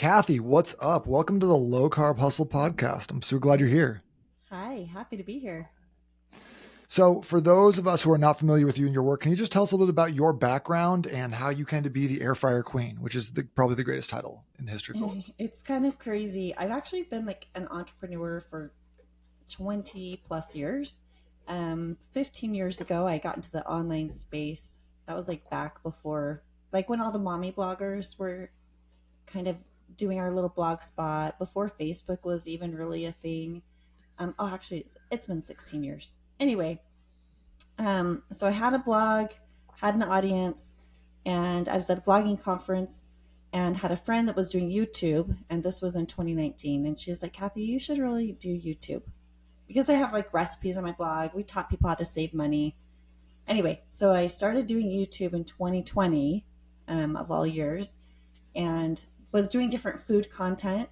Cathy, what's up? Welcome to the Low Carb Hustle podcast. I'm so glad you're here. Hi, happy to be here. So, for those of us who are not familiar with you and your work, can you just tell us a little bit about your background and how you came to be the air fryer queen, which is probably the greatest title in the history of the world? It's kind of crazy. I've actually been like an entrepreneur for 20 plus years. 15 years ago, I got into the online space. That was like back before, like when all the mommy bloggers were kind of doing our little blog spot, before Facebook was even really a thing. Actually, it's been 16 years. Anyway, so I had a blog, had an audience, and I was at a blogging conference and had a friend that was doing YouTube, and this was in 2019. And she was like, Cathy, you should really do YouTube because I have like recipes on my blog. We taught people how to save money. Anyway, so I started doing YouTube in 2020, of all years, and was doing different food content.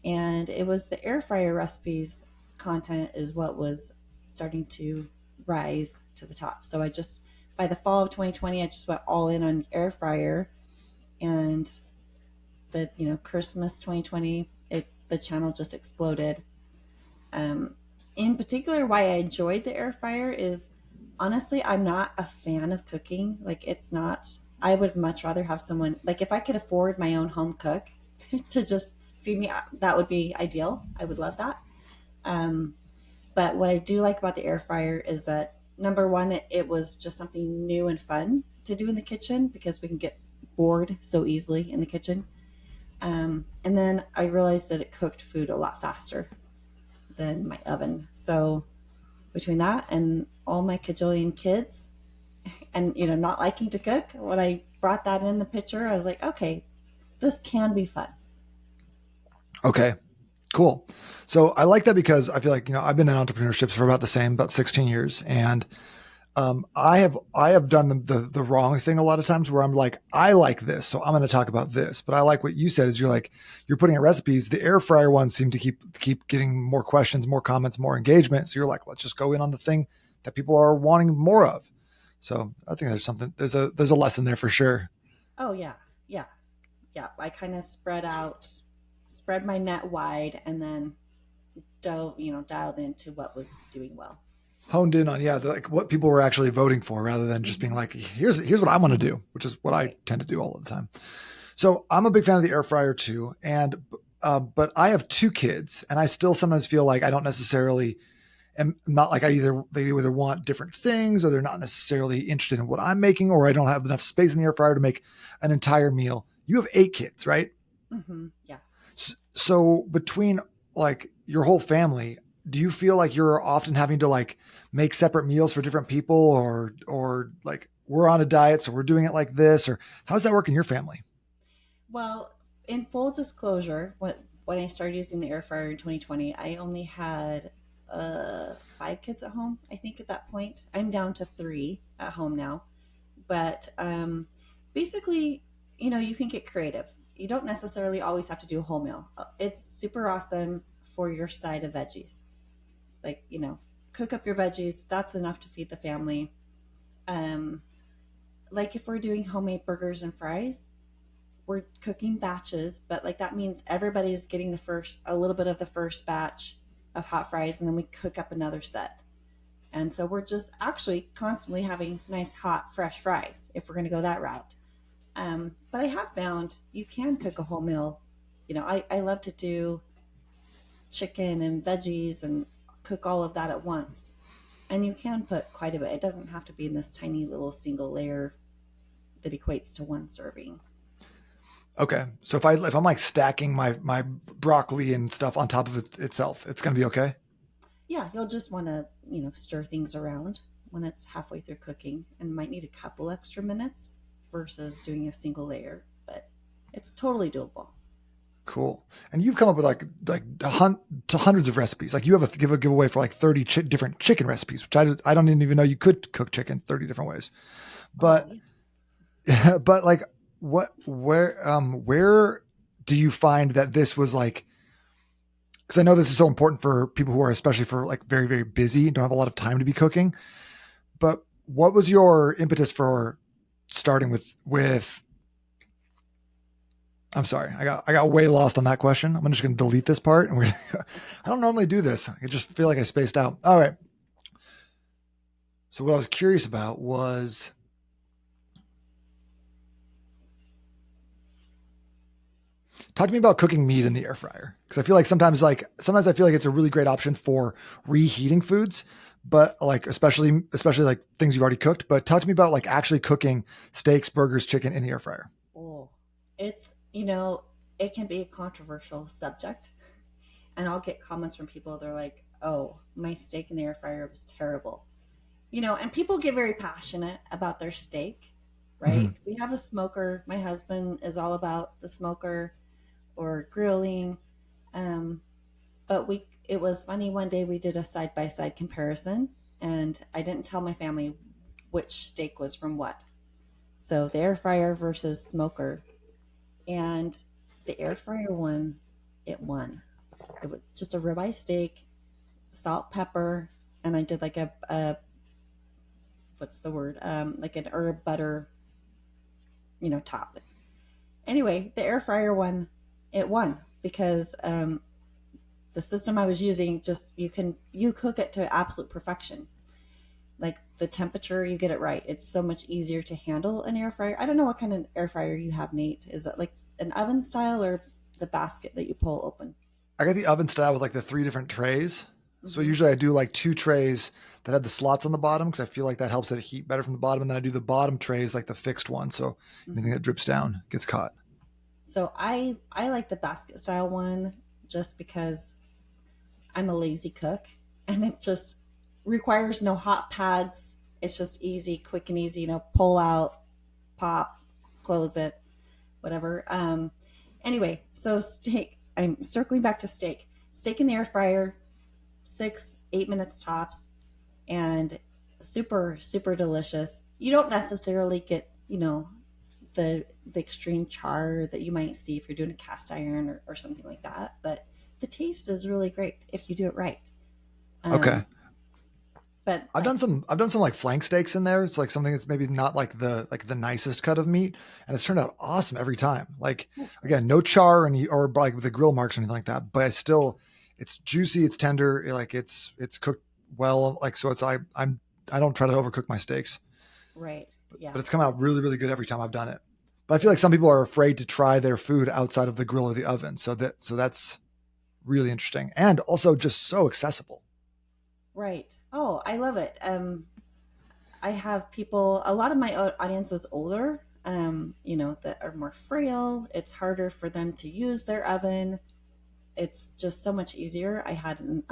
And it was the air fryer recipes content is what was starting to rise to the top. So by the fall of 2020, I just went all in on air fryer, and Christmas 2020, the channel just exploded. Um, in particular, why I enjoyed the air fryer is honestly, I'm not a fan of cooking. Like, it's not, I would much rather have someone, like, if I could afford my own home cook to just feed me, that would be ideal. I would love that. Um, but what I do like about the air fryer is that number one, it was just something new and fun to do in the kitchen because we can get bored so easily in the kitchen. And then I realized that it cooked food a lot faster than my oven. So between that and all my cajillion kids and not liking to cook, when I brought that in the picture, I was like, okay, this can be fun. Okay, cool. So, I like that because I feel like, I've been in entrepreneurship for about the same, about 16 years. And I have done the wrong thing a lot of times where I'm like, I like this, so I'm going to talk about this. But I like what you said is you're putting out recipes. The air fryer ones seem to keep getting more questions, more comments, more engagement. So you're like, let's just go in on the thing that people are wanting more of. So I think there's a lesson there for sure. Oh yeah, yeah, yeah. I kind of spread my net wide, and then dialed into what was doing well. Honed in on like what people were actually voting for rather than just being Hmm. like, here's what I want to do, which is what I Right. tend to do all of the time. So I'm a big fan of the air fryer too, and but I have two kids, and I still sometimes feel like I don't necessarily am not like they either want different things or they're not necessarily interested in what I'm making, or I don't have enough space in the air fryer to make an entire meal. You have 8 kids, right? Yeah. So between like your whole family, do you feel like you're often having to like make separate meals for different people, or like we're on a diet so we're doing it like this, or how's that work in your family? Well, in full disclosure, when I started using the air fryer in 2020, I only had 5 kids at home. I think at that point, I'm down to 3 at home now. But basically, you can get creative. You don't necessarily always have to do a whole meal. It's super awesome for your side of veggies. Like, cook up your veggies. That's enough to feed the family. Um, like if we're doing homemade burgers and fries, we're cooking batches, but like that means everybody's getting a little bit of the first batch of hot fries, and then we cook up another set. And so we're just actually constantly having nice, hot, fresh fries if we're going to go that route. But I have found you can cook a whole meal. I love to do chicken and veggies and cook all of that at once. And you can put quite a bit. It doesn't have to be in this tiny little single layer that equates to one serving. Okay, so if I'm like stacking my broccoli and stuff on top of itself, it's gonna be okay. Yeah, you'll just want to, stir things around when it's halfway through cooking and might need a couple extra minutes versus doing a single layer, but it's totally doable. Cool. And you've come up with like to hundreds of recipes. Like you have a giveaway for like 30 different chicken recipes, which I don't even know you could cook chicken 30 different ways. Oh, But yeah. but like where do you find that this was like, because I know this is so important for people who are especially for like very, very busy, don't have a lot of time to be cooking. But what was your impetus for starting with I'm sorry. I got way lost on that question. I'm just going to delete this part. And I don't normally do this. I just feel like I spaced out. All right. So what I was curious about was talk to me about cooking meat in the air fryer because I feel like sometimes I feel like it's a really great option for reheating foods, but like especially like things you've already cooked. But talk to me about like actually cooking steaks, burgers, chicken in the air fryer. Oh, it's, it can be a controversial subject. And I'll get comments from people. They're like, oh, my steak in the air fryer was terrible. And people get very passionate about their steak, Mm-hmm. right? We have a smoker. My husband is all about the smoker or grilling. Um, but it was funny one day we did a side by side comparison, and I didn't tell my family which steak was from what. So the air fryer versus smoker, and the air fryer one, it won. It was just a ribeye steak, salt, pepper, and I did like a what's the word? Like an herb butter, top. Anyway, the air fryer one, it won because the system I was using, just you cook it to absolute perfection. Like the temperature, you get it right. It's so much easier to handle an air fryer. I don't know what kind of air fryer you have, Nate. Is it like an oven style or the basket that you pull open? I got the oven style with like the three different trays. So Mm-hmm. usually I do like two trays that have the slots on the bottom because I feel like that helps it heat better from the bottom. And then I do the bottom trays like the fixed one. So anything Mm-hmm. that drips down gets caught. So I like the basket style one just because I'm a lazy cook and it just requires no hot pads. It's just easy, quick and easy, pull out, pop, close it, whatever. Anyway, so steak, I'm circling back to steak. Steak in the air fryer, 6, 8 minutes tops, and super, super delicious. You don't necessarily get, the extreme char that you might see if you're doing a cast iron or something like that. But the taste is really great if you do it right. Okay. Um, but I've done some like flank steaks in there. It's like something that's maybe not like the nicest cut of meat, and it's turned out awesome every time. Like again, no char or like with the grill marks or anything like that, but it's juicy, it's tender, like it's cooked well. Like so, I don't try to overcook my steaks, right, yeah, but it's come out really really good every time I've done it. But I feel like some people are afraid to try their food outside of the grill or the oven, so that's really interesting and also just so accessible. right. Oh, I love it. I have people. A lot of my audience is older. That are more frail. It's harder for them to use their oven. It's just so much easier. I had an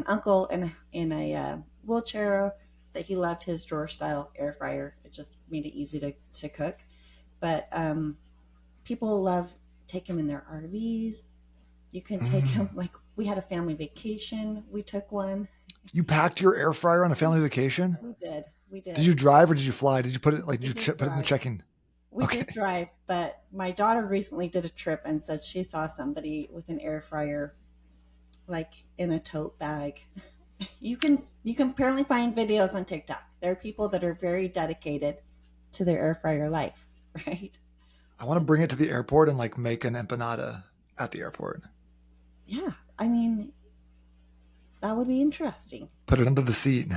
uncle in a wheelchair that he loved his drawer style air fryer. It just made it easy to cook. But people love take them in their RVs. You can take them Mm. like we had a family vacation. We took one. You packed your air fryer on a family vacation? We did. We Did did. you drive or did you fly? Did you put it like did We you did put it in the drive. check-in? We did Okay. drive, but my daughter recently did a trip and said she saw somebody with an air fryer like in a tote bag. You can apparently find videos on TikTok. There are people that are very dedicated to their air fryer life, right? I want to bring it to the airport and like make an empanada at the airport. Yeah, I mean that would be interesting. Put it under the seat.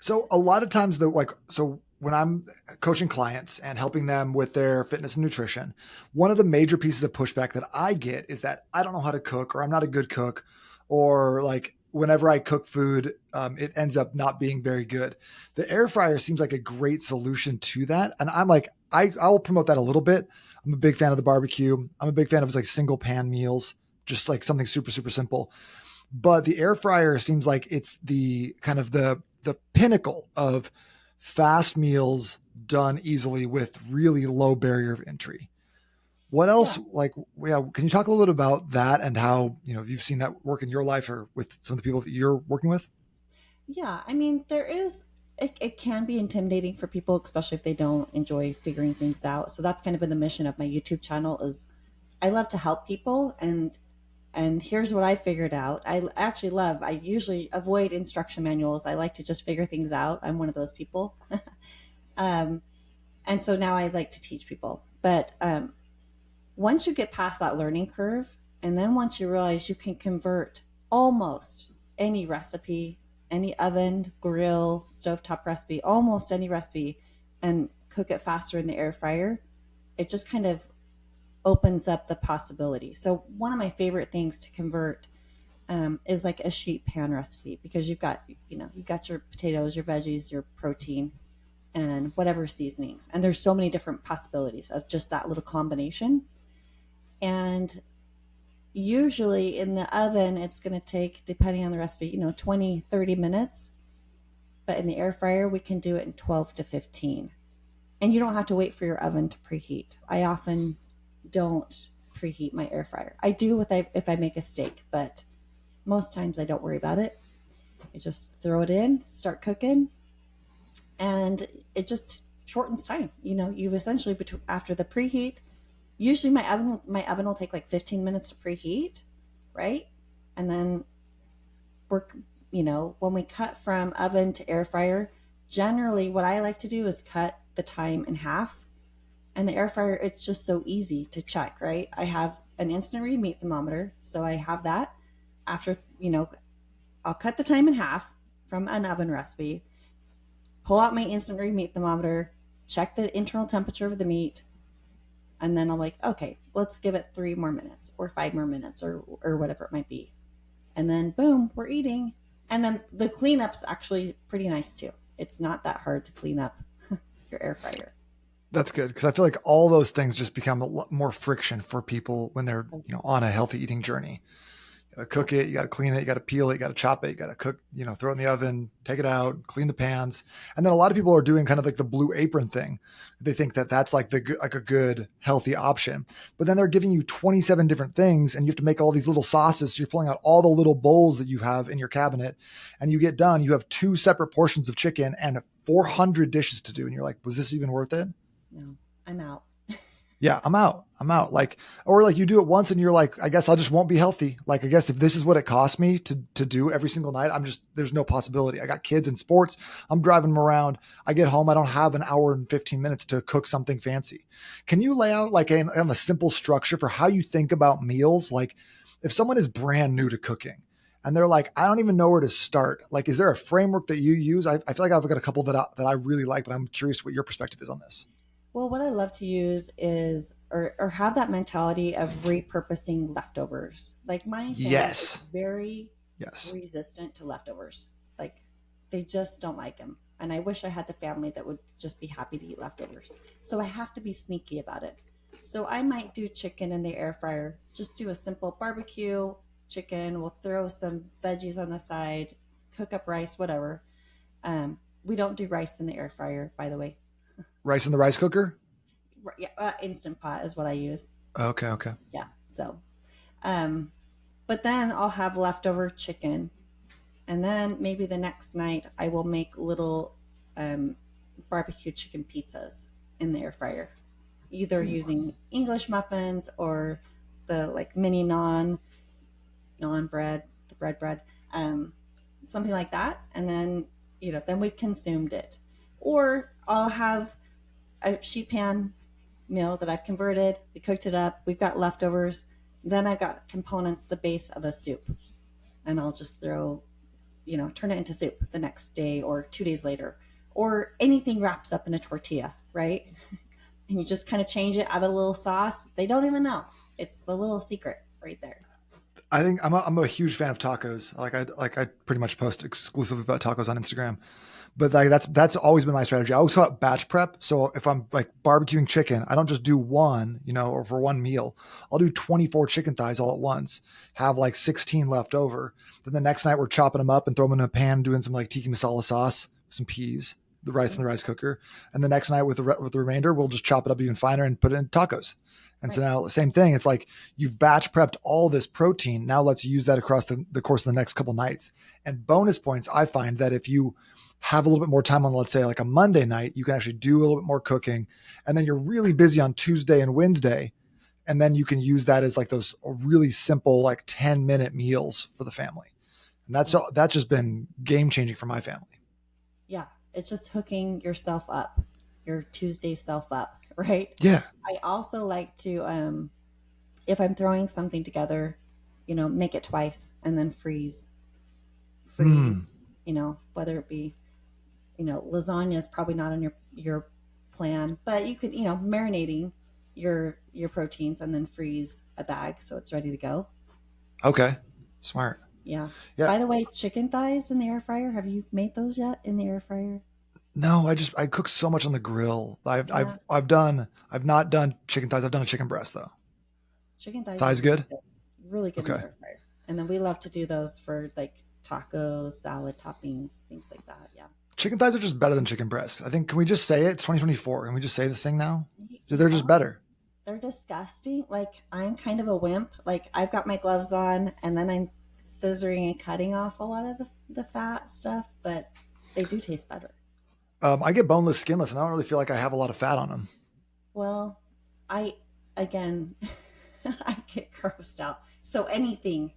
So a lot of times when I'm coaching clients and helping them with their fitness and nutrition, one of the major pieces of pushback that I get is that I don't know how to cook or I'm not a good cook or like whenever I cook food, it ends up not being very good. The air fryer seems like a great solution to that. And I'm like, I will promote that a little bit. I'm a big fan of the barbecue. I'm a big fan of like single pan meals, just like something super, super simple. But the air fryer seems like it's the kind of the pinnacle of fast meals done easily with really low barrier of entry. What Yeah, else like yeah, can you talk a little bit about that and how, you've seen that work in your life or with some of the people that you're working with? yeah. I mean, there is. It can be intimidating for people, especially if they don't enjoy figuring things out. So that's kind of been the mission of my YouTube channel. Is I love to help people, and here's what I figured out. I actually love. I usually avoid instruction manuals. I like to just figure things out. I'm one of those people. um, and so now I like to teach people. But once you get past that learning curve, and then once you realize you can convert almost any recipe, any oven, grill, stovetop recipe, almost any recipe, and cook it faster in the air fryer, it just kind of opens up the possibility. So one of my favorite things to convert is like a sheet pan recipe, because you've got your potatoes, your veggies, your protein, and whatever seasonings, and there's so many different possibilities of just that little combination. And usually in the oven, it's going to take, depending on the recipe, 20-30 minutes, but in the air fryer we can do it in 12 to 15. And you don't have to wait for your oven to preheat. I often don't preheat my air fryer. I do with if I make a steak, but most times I don't worry about it. I just throw it in, start cooking, and it just shortens time. You've essentially, after the preheat, usually my oven will take like 15 minutes to preheat, right? And then we're when we cut from oven to air fryer, generally what I like to do is cut the time in half. And the air fryer, it's just so easy to check, right? I have an instant read meat thermometer, so I have that. After, I'll cut the time in half from an oven recipe, pull out my instant read meat thermometer, check the internal temperature of the meat, and then I'm like, okay, let's give it 3 more minutes or 5 more minutes, or whatever it might be. And then boom, we're eating. And then the cleanup's actually pretty nice too. It's not that hard to clean up your air fryer. That's good, because I feel like all those things just become a lot more friction for people when they're on a healthy eating journey. You got to cook it, you got to clean it, you got to peel it, you got to chop it, you got to cook, throw it in the oven, take it out, clean the pans. And then a lot of people are doing kind of like the blue apron thing. They think that that's like like a good healthy option, but then they're giving you 27 different things, and you have to make all these little sauces. So you're pulling out all the little bowls that you have in your cabinet, and you get done. You have 2 separate portions of chicken and 400 dishes to do, and you're like, was this even worth it? No, I'm out. Yeah, I'm out. I'm out. Like, or like you do it once and you're like, I guess I just won't be healthy. Like, I guess if this is what it costs me to do every single night, there's no possibility. I got kids in sports. I'm driving them around. I get home. I don't have an hour and 15 minutes to cook something fancy. Can you lay out like a simple structure for how you think about meals? Like if someone is brand new to cooking and they're like, I don't even know where to start. Like, is there a framework that you use? I feel like I've got a couple that I really like, but I'm curious what your perspective is on this. Well, what I love to use is, or have that mentality of repurposing leftovers. Like my family is Yes. very Yes. resistant to leftovers. Like they just don't like them. And I wish I had the family that would just be happy to eat leftovers. So I have to be sneaky about it. So I might do chicken in the air fryer. Just do a simple barbecue chicken. We'll throw some veggies on the side, cook up rice, whatever. We don't do rice in the air fryer, by the way. Rice in the rice cooker? Yeah, instant pot is what I use. Okay, okay. Yeah. So, um, but then I'll have leftover chicken, and then maybe the next night I will make little um, barbecue chicken pizzas in the air fryer, either using English muffins or the like mini non bread, the bread, um, something like that, and then then we've consumed it. Or I'll have a sheet pan meal that I've converted. We cooked it up. We've got leftovers. Then I've got components, the base of a soup, and I'll just turn it into soup the next day or 2 days later, or anything wraps up in a tortilla, right? And you just kind of change it, add a little sauce. They don't even know. It's the little secret right there. I think I'm a huge fan of tacos. I pretty much post exclusively about tacos on Instagram. But like that's always been my strategy. I always call it batch prep. So if I'm like barbecuing chicken, I don't just do one, or for one meal. I'll do 24 chicken thighs all at once, have like 16 left over. Then the next night we're chopping them up and throw them in a pan, doing some like tiki masala sauce, some peas, the rice in the rice cooker. And the next night with the remainder, we'll just chop it up even finer and put it in tacos. And so Right. now same thing. It's like you've batch prepped all this protein. Now let's use that across the course of the next couple nights. And bonus points, I find that if you have a little bit more time on, let's say like a Monday night, you can actually do a little bit more cooking. And then you're really busy on Tuesday and Wednesday. And then you can use that as like those really simple, like 10-minute meals for the family. And Yeah. that's just been game changing for my family. Yeah. It's just hooking yourself up, your Tuesday self up, right? Yeah. I also like to, if I'm throwing something together, make it twice and then freeze, Mm. whether it be, lasagna is probably not on your plan, but you could, marinating your proteins and then freeze a bag so it's ready to go. Okay. Smart. Yeah. Yeah. By the way, chicken thighs in the air fryer, have you made those yet in the air fryer? No, I cook so much on the grill. Yeah. I've not done chicken thighs. I've done a chicken breast though. Chicken thighs are Thighs good? really good in the Okay. air fryer. And then we love to do those for like tacos, salad toppings, things like that. Yeah. Chicken thighs are just better than chicken breasts. I think, can we just say it? It's 2024. Can we just say the thing now? So You they're just know, better. they're disgusting. Like I'm kind of a wimp. Like I've got my gloves on and then I'm scissoring and cutting off a lot of the fat stuff, but they do taste better. I get boneless, skinless, and I don't really feel like I have a lot of fat on them. Well, I again I get grossed out. So anything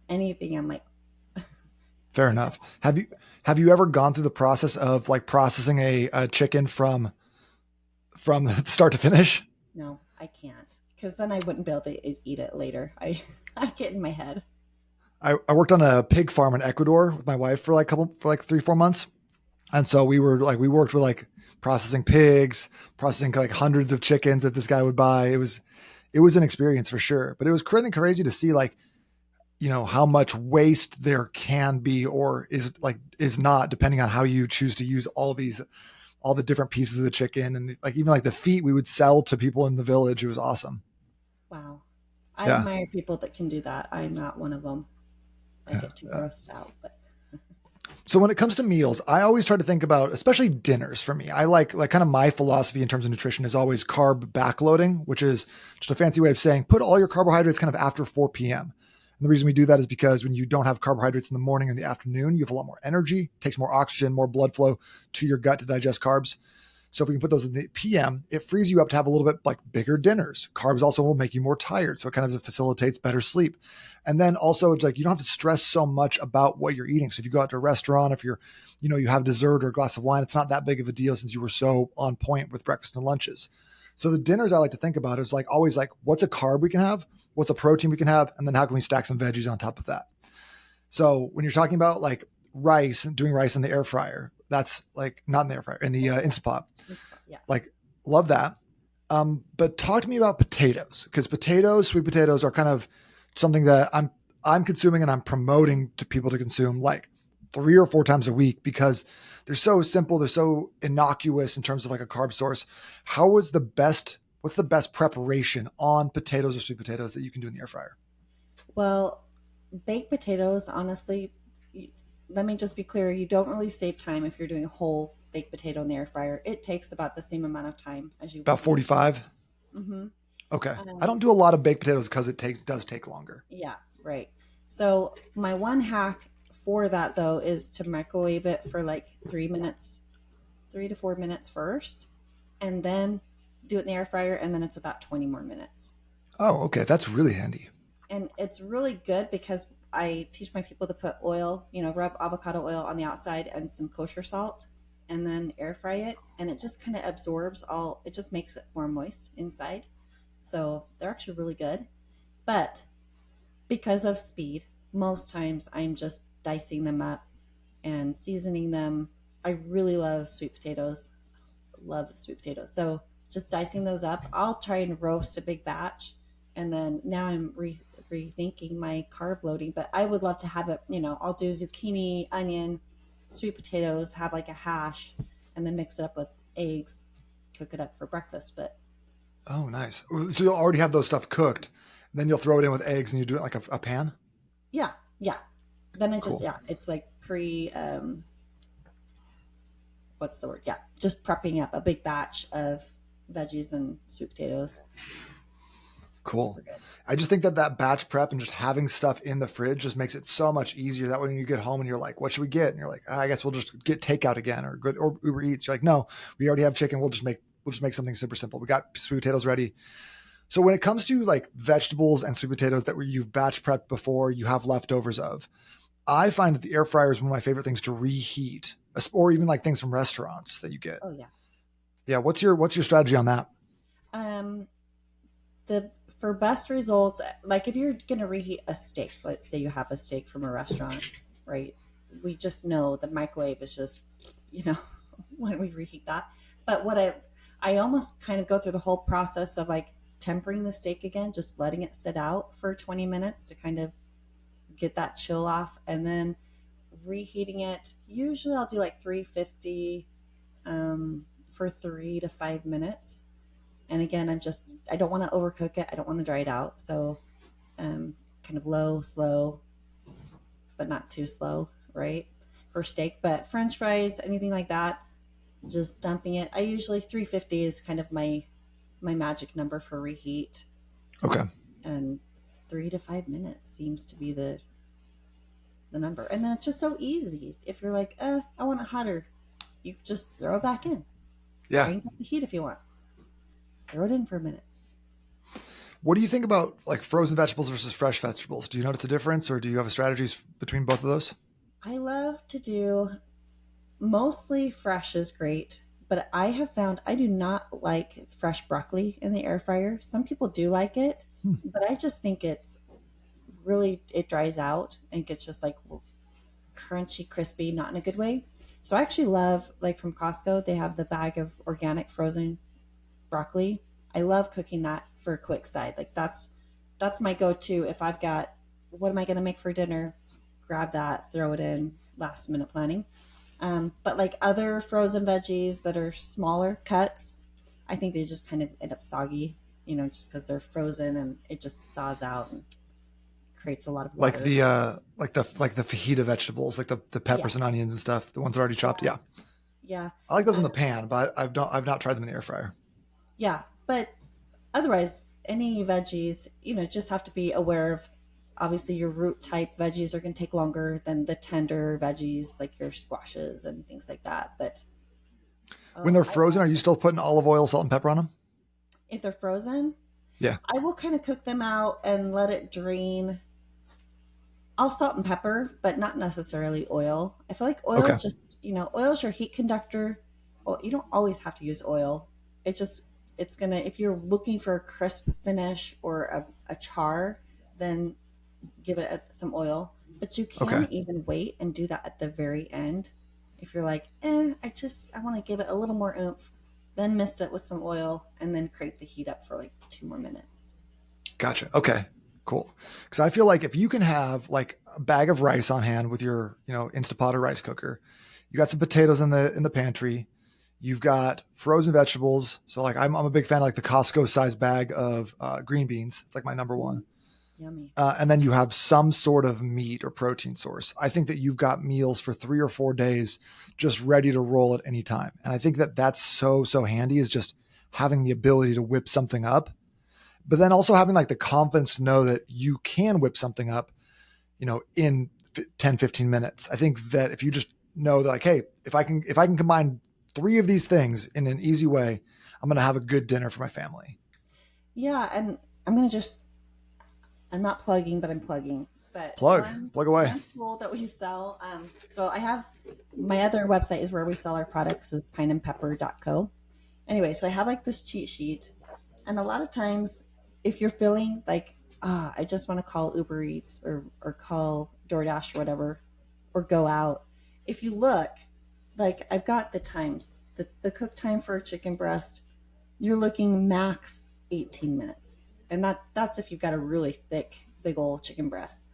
I'm like, Fair I enough. don't Have you ever gone through the process of like processing a chicken from start to finish? know. I can't. Because then I wouldn't be able to eat it later. I get in my head. I worked on a pig farm in Ecuador with my wife for like 3, 4 months. And so we worked with like processing pigs, processing like hundreds of chickens that this guy would buy. It was an experience for sure, but it was pretty crazy to see like, how much waste there can be or is not depending on how you choose to use all the different pieces of the chicken and like even like the feet we would sell to people in the village. It was awesome. Wow. I Yeah. admire people that can do that. I'm not one of them. I Yeah. get too grossed out, but So when it comes to meals, I always try to think about, especially dinners for me. I like kind of my philosophy in terms of nutrition is always carb backloading, which is just a fancy way of saying put all your carbohydrates kind of after 4 p.m. And the reason we do that is because when you don't have carbohydrates in the morning and the afternoon, you have a lot more energy, takes more oxygen, more blood flow to your gut to digest carbs. So if we can put those in the PM, it frees you up to have a little bit like bigger dinners. Carbs also will make you more tired. So it kind of facilitates better sleep. And then also it's like you don't have to stress so much about what you're eating. So if you go out to a restaurant, if you have dessert or a glass of wine, it's not that big of a deal since you were so on point with breakfast and lunches. So the dinners I like to think about is like always like what's a carb we can have, what's a protein we can have, and then how can we stack some veggies on top of that. So when you're talking about like rice and doing rice in the air fryer, that's like not in the air fryer, in the Instant Pot. yeah. Like, love that. But talk to me about potatoes because sweet potatoes are kind of something that I'm consuming and I'm promoting to people to consume like 3 or 4 times a week because they're so simple, they're so innocuous in terms of like a carb source. What's the best preparation on potatoes or sweet potatoes that you can do in the air fryer? Well, baked potatoes, honestly, you, let me just be clear. You don't really save time if you're doing a whole baked potato in the air fryer. It takes about the same amount of time as you About would make. 45. Mm-hmm. Okay. I Um, don't do a lot of baked potatoes because does take longer. yeah, right. So my one hack for that though is to microwave it for like 3 minutes, 3 to 4 minutes first, and then do it in the air fryer, and then it's about 20 more minutes. Oh, okay. That's really handy. And it's really good because I teach my people to put oil, rub avocado oil on the outside and some kosher salt and then air fry it. And it just kind of absorbs it just makes it more moist inside. So they're actually really good. But because of speed, most times I'm just dicing them up and seasoning them. I really love sweet potatoes. Love sweet potatoes. So just dicing those up. I'll try and roast a big batch, and then now I'm rethinking my carb loading. But I would love to have it. I'll do zucchini, onion, sweet potatoes, have like a hash, and then mix it up with eggs, cook it up for breakfast. But Oh, nice. So you'll already have those stuff cooked. Then you'll throw it in with eggs and you do it like a pan. yeah, yeah. Then it just Cool. it's like what's the word? Yeah, just prepping up a big batch of veggies and sweet potatoes. Super Cool. good. I just think that batch prep and just having stuff in the fridge just makes it so much easier. That way when you get home and you're like, what should we get? And you're like, I guess we'll just get takeout again or Uber Eats. You're like, no, we already have chicken. We'll just make something super simple. We got sweet potatoes ready. So when it comes to like vegetables and sweet potatoes that you've batch prepped before, you have leftovers of, I find that the air fryer is one of my favorite things to reheat, or even like things from restaurants that you get. Oh yeah. Yeah. What's your strategy on that? Um, the for best results, like if you're gonna reheat a steak, let's say you have a steak from a restaurant, right? We just know the microwave is just, you know, when we reheat that. But I almost kind of go through the whole process of like tempering the steak again, just letting it sit out for 20 minutes to kind of get that chill off, and then reheating it. Usually I'll do like 350 for 3 to 5 minutes. And again, I don't want to overcook it. I don't want to dry it out. So kind of low, slow, but not too slow, right? For steak. But French fries, anything like that, just dumping it. I usually 350 is kind of my magic number for reheat. Okay. And 3 to 5 minutes seems to be the number. And then it's just so easy. If you're like, I want it hotter, you just throw it back in. Yeah. Crank up the heat if you want. Throw it in for a minute. What do you think about like frozen vegetables versus fresh vegetables? Do you notice a difference, or do you have strategies between both of those? I love to do mostly fresh is great, but I have found I do not like fresh broccoli in the air fryer. Some people do like it, Hmm. but I just think it dries out and gets just like crunchy, crispy, not in a good way. So I actually love, like from Costco, they have the bag of organic frozen broccoli. I love cooking that for a quick side. Like that's my go-to if I've got, what am I going to make for dinner? Grab that, throw it in, last minute planning. But like other frozen veggies that are smaller cuts, I think they just kind of end up soggy, just because they're frozen and it just thaws out and creates a lot of Like water. the fajita vegetables, like the Yeah, peppers and onions and stuff, the ones that are already chopped. Yeah, yeah, I like those in the um, pan, but I've not tried them in the air fryer. yeah. But otherwise, any veggies, just have to be aware of. Obviously, your root type veggies are going to take longer than the tender veggies, like your squashes and things like that. But When oh, they're I frozen, love are you them. still putting olive oil, salt, and pepper on them? If they're frozen, Yeah. I will kind of cook them out and let it drain. I'll salt and pepper, but not necessarily oil. I feel like oil Okay. is just, oil is your heat conductor. Well, you don't always have to use oil. It just, it's gonna, if you're looking for a crisp finish or a char, then give it some oil. But you Okay. can even wait and do that at the very end. If you're like, I want to give it a little more oomph, then mist it with some oil and then crank the heat up for like 2 more minutes. Gotcha. Okay. Cool. Because I feel like if you can have like a bag of rice on hand with your, Instapot or rice cooker, you got some potatoes in the pantry, you've got frozen vegetables. So like I'm a big fan of like the Costco size bag of green beans. It's like my number one. Mm, yummy. And then you have some sort of meat or protein source. I think that you've got meals for 3 or 4 days just ready to roll at any time. And I think that that's so handy, is just having the ability to whip something up, but then also having like the confidence to know that you can whip something up, in 10, 15 minutes. I think that if you just know that like, hey, if I can combine three of these things in an easy way, I'm going to have a good dinner for my family. Yeah, and I'm gonna just I'm not plugging, but I'm plugging. But Plug, plug away. one tool that we sell, so I have my other website is where we sell our products is pineandpepper.co. Anyway, so I have like this cheat sheet, and a lot of times if you're feeling like, I just want to call Uber Eats or call DoorDash or whatever, or go out, if you look, like I've got the times, the cook time for a chicken breast, you're looking max 18 minutes. And that's if you've got a really thick, big old chicken breast,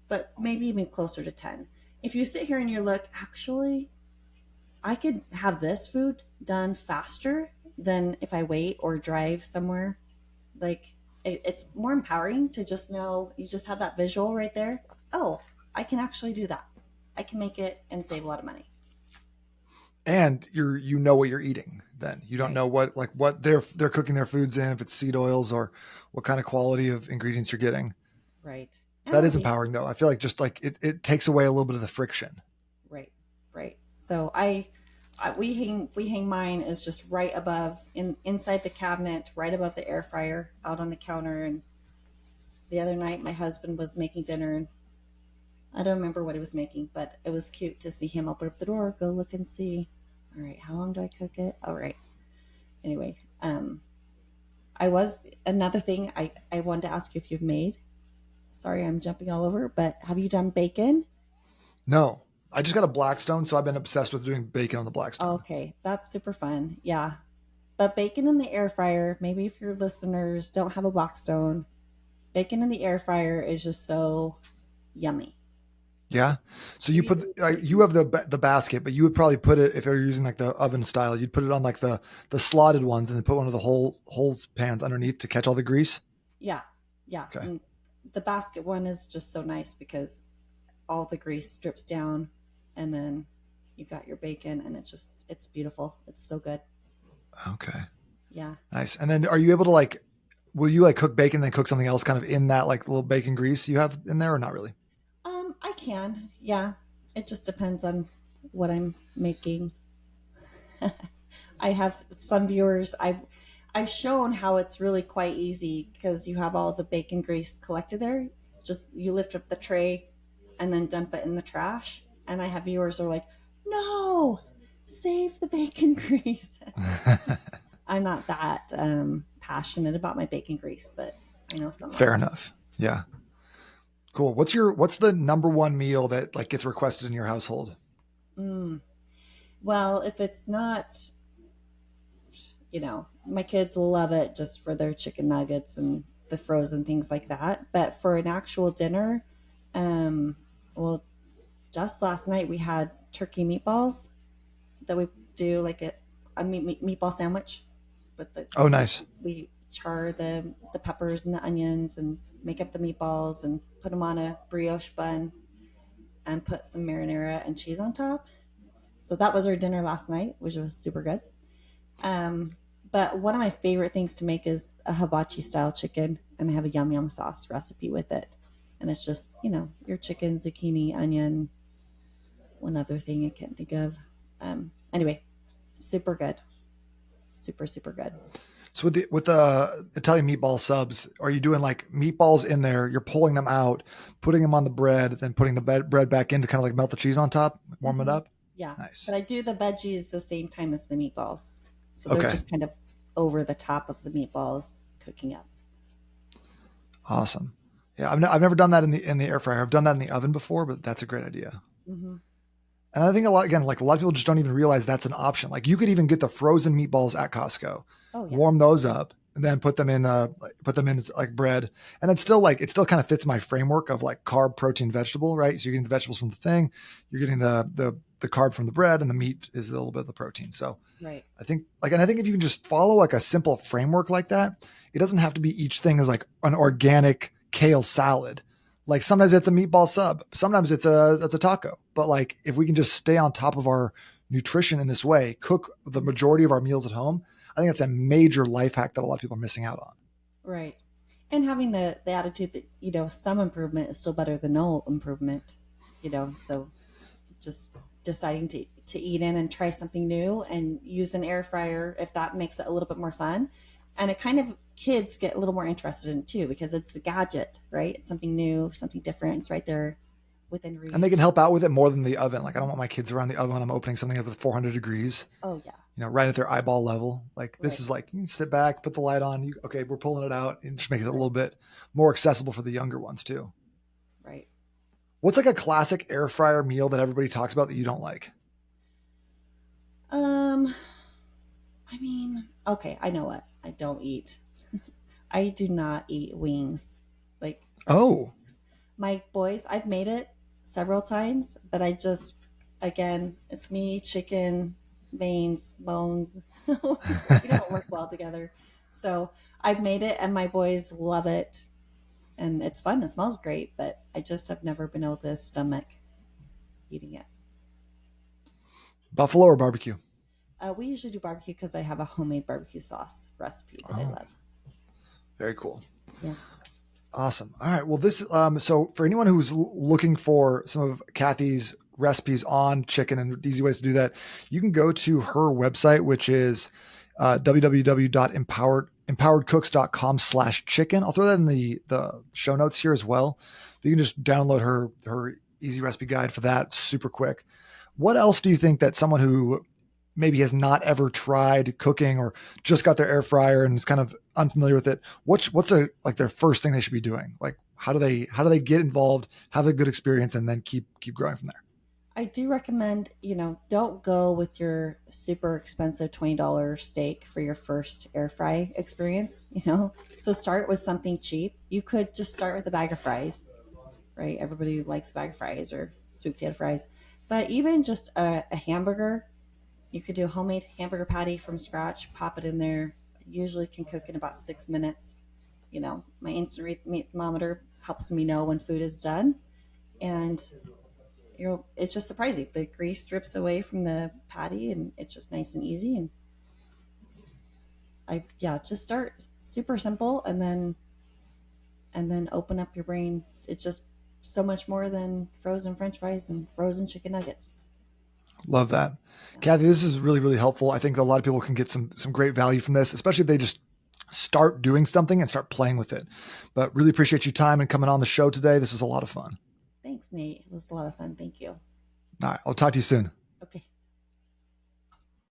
but maybe even closer to 10. If you sit here and you look, actually, I could have this food done faster than if I wait or drive somewhere. Like, it's more empowering to just know you just have that visual right there. Oh, I can actually do that. I can make it and save a lot of money. And you know what you're eating. Then you don't Right, know what they're cooking their foods in, if it's seed oils or what kind of quality of ingredients you're getting. right. And That what is they empowering though. I feel like just like it takes away a little bit of the friction. Right, right. So we hang mine is just right above inside the cabinet, right above the air fryer, out on the counter. And the other night, my husband was making dinner, and I don't remember what he was making, but it was cute to see him open up the door, go look and see. All right, how long do I cook it? All right. Anyway, I was another thing I wanted to ask you if you've made. Sorry, I'm jumping all over, but have you done bacon? No, I just got a Blackstone, so I've been obsessed with doing bacon on the Blackstone. Okay, that's super fun. Yeah. But bacon in the air fryer, maybe if your listeners don't have a Blackstone, bacon in the air fryer is just so yummy. Yeah. So you put Really you tasty. have the basket, but you would probably put it if you're using like the oven style. You'd put it on like the slotted ones, and then put one of the holes pans underneath to catch all the grease. Yeah. Yeah. Okay. And the basket one is just so nice because all the grease drips down and then you got your bacon and it's beautiful. It's so good. Okay. Yeah. Nice. And then are you able to like? Will you like cook bacon and then cook something else kind of in that like little bacon grease you have in there, or not really? I can. Yeah. It just depends on what I'm making. I have some viewers I've shown how it's really quite easy because you have all the bacon grease collected there. Just you lift up the tray and then dump it in the trash. And I have viewers who are like, "No, save the bacon grease." I'm not that passionate about my bacon grease, but I know some Fair are. enough. Yeah. Cool. What's the number one meal that like gets requested in your household? Mm. Well, if it's not, my kids will love it just for their chicken nuggets and the frozen things like that. But for an actual dinner, um, well, just last night we had turkey meatballs that we do like a meatball sandwich. But Oh, nice. we char the peppers and the onions and make up the meatballs and put them on a brioche bun and put some marinara and cheese on top. So that was our dinner last night, which was super good. Um, but one of my favorite things to make is a hibachi style chicken, and I have a yum yum sauce recipe with it. And it's just, your chicken, zucchini, onion, one other thing I can't think of. Anyway, super good. Super, super good. So with the Italian meatball subs, are you doing like meatballs in there? You're pulling them out, putting them on the bread, then putting the bread back in to kind of like melt the cheese on top, warm it Hmm. up. Yeah. But Nice. I do the veggies the same time as the meatballs. So they're Okay. just kind of over the top of the meatballs cooking up. Awesome. Yeah, I've never done that in the air fryer. I've done that in the oven before, but that's a great idea. Hmm. And I think like a lot of people just don't even realize that's an option. Like you could even get the frozen meatballs at Costco, Oh, yeah. warm those up, and then put them in like bread. And it still kind of fits my framework of like carb, protein, vegetable, right? So you're getting the vegetables from the thing, you're getting the carb from the bread, and the meat is a little bit of the protein. So Right. I think if you can just follow like a simple framework like that, it doesn't have to be each thing is like an organic kale salad. Like sometimes it's a meatball sub, sometimes it's a taco. But like if we can just stay on top of our nutrition in this way, cook the majority of our meals at home, I think that's a major life hack that a lot of people are missing out on. Right. And having the attitude that, some improvement is still better than no improvement, so just deciding to eat in and try something new and use an air fryer if that makes it a little bit more fun. And it kind of kids get a little more interested in too because it's a gadget, right? It's something new, something different. It's right there within And they can reach. help out with it more than the oven. Like I don't want my kids around the oven when I'm opening something up at 400 degrees, Oh yeah. right at their eyeball level. Like this Right. is like you can sit back, put the light on. Okay, we're pulling it out, and just make it a Right. little bit more accessible for the younger ones too. Right. What's like a classic air fryer meal that everybody talks about that you don't like? Um, I mean, okay, I know what I don't eat. I do not eat wings. Like Oh, my boys, I've made it several times, but again, it's me, chicken, veins, bones. We don't work well together. So I've made it and my boys love it. And it's fun. It smells great, but I just have never been able to stomach eating it. buffalo or barbecue? We usually do barbecue because I have a homemade barbecue sauce recipe that I Oh, love. very cool. Yeah. Awesome. All right. Well, so for anyone who's looking for some of Kathy's recipes on chicken and easy ways to do that, you can go to her website, which is www.empoweredcooks.com/chicken. I'll throw that in the show notes here as well. You can just download her easy recipe guide for that super quick. What else do you think that someone who maybe has not ever tried cooking or just got their air fryer and is kind of unfamiliar with it, what's a like their first thing they should be doing? Like how do they get involved, have a good experience, and then keep growing from there? I do recommend, don't go with your super expensive $20 steak for your first air fry experience. So start with something cheap. You could just start with a bag of fries, right? Everybody likes a bag of fries or sweet potato fries. But even just a hamburger, you could do a homemade hamburger patty from scratch, pop it in there. Usually can cook in about 6 minutes. My instant meat thermometer helps me know when food is done. And it's just surprising. The grease drips away from the patty and it's just nice and easy. And yeah, just start super simple and then open up your brain. It's just so much more than frozen French fries and frozen chicken nuggets. Love that. Yeah. Kathy, this is really, really helpful. I think a lot of people can get some great value from this, especially if they just start doing something and start playing with it. But really appreciate your time and coming on the show today. This was a lot of fun. Thanks, Nate. It was a lot of fun. Thank you. All right. I'll talk to you soon.